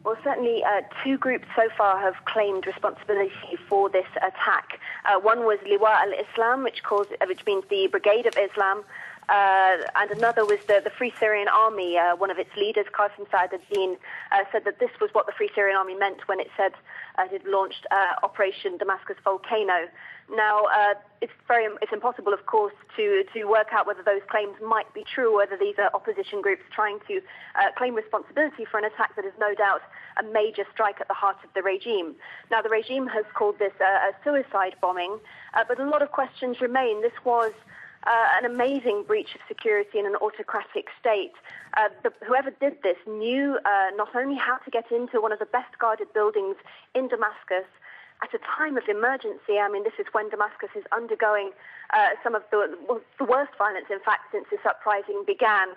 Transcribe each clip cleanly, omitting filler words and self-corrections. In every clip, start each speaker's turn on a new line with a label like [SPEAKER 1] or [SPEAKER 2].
[SPEAKER 1] Well, certainly two groups so far have claimed responsibility for this attack. One was Liwa al-Islam, which means the Brigade of Islam, and another was the Free Syrian Army. One of its leaders, Qasim Saad ad-Din, said that this was what the Free Syrian Army meant when it said it had launched Operation Damascus Volcano. Now, it's impossible, of course, to work out whether those claims might be true, whether these are opposition groups trying to claim responsibility for an attack that is no doubt a major strike at the heart of the regime. Now, the regime has called this a suicide bombing, but a lot of questions remain. This was an amazing breach of security in an autocratic state. Whoever did this knew not only how to get into one of the best guarded buildings in Damascus at a time of emergency. I mean, this is when Damascus is undergoing some of the worst violence, in fact, since this uprising began.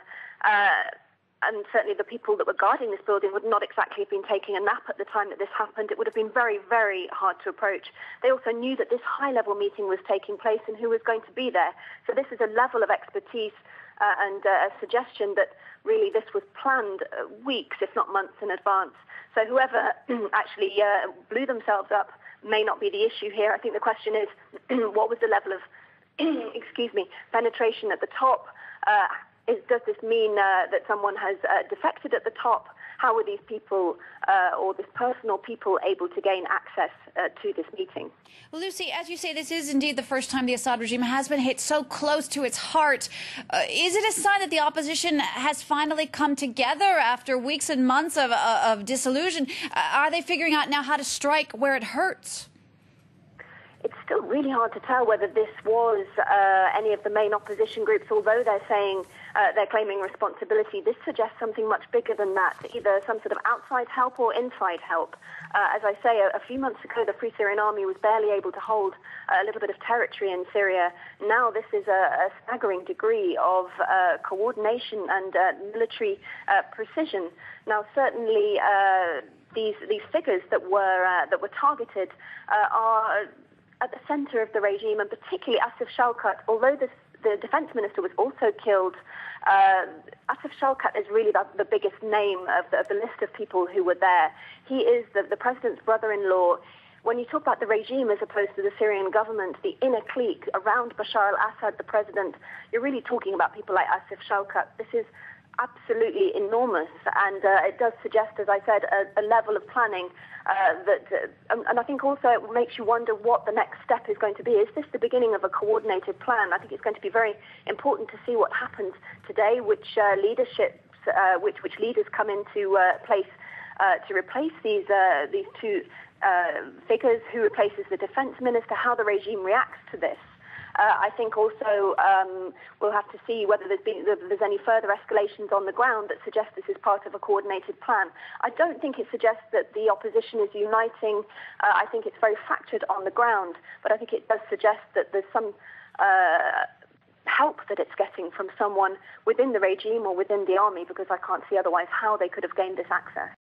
[SPEAKER 1] And certainly the people that were guarding this building would not exactly have been taking a nap at the time that this happened. It would have been very, very hard to approach. They also knew that this high-level meeting was taking place and who was going to be there. So this is a level of expertise and a suggestion that really this was planned weeks, if not months in advance. So whoever actually blew themselves up may not be the issue here. I think the question is, what was the level of, penetration at the top? Does this mean that someone has defected at the top? How were these people or this person or people able to gain access to this meeting?
[SPEAKER 2] Well, Lucy, as you say, this is indeed the first time the Assad regime has been hit so close to its heart. Is it a sign that the opposition has finally come together after weeks and months of disillusion? Are they figuring out now how to strike where it hurts?
[SPEAKER 1] It's still really hard to tell whether this was any of the main opposition groups, although they're saying they're claiming responsibility. This suggests something much bigger than that, either some sort of outside help or inside help. As I say, a few months ago, the Free Syrian Army was barely able to hold a little bit of territory in Syria. Now this is a staggering degree of coordination and military precision. Now, certainly these figures that were targeted are at the center of the regime, and particularly Asif Shawkat. Although the defense minister was also killed, Asif Shawkat is really the biggest name of the list of people who were there. He is the president's brother-in-law. When you talk about the regime as opposed to the Syrian government, the inner clique around Bashar al-Assad, the president, you're really talking about people like Asif Shawkat. This is absolutely enormous, and it does suggest, as I said, a level of planning and I think also it makes you wonder what the next step is going to be. Is this the beginning of a coordinated plan? I think it's going to be very important to see what happens today, which which leaders come into place to replace these two figures, who replaces the defense minister, how the regime reacts to this. I think also we'll have to see whether there's any further escalations on the ground that suggest this is part of a coordinated plan. I don't think it suggests that the opposition is uniting. I think it's very fractured on the ground, but I think it does suggest that there's some help that it's getting from someone within the regime or within the army, because I can't see otherwise how they could have gained this access.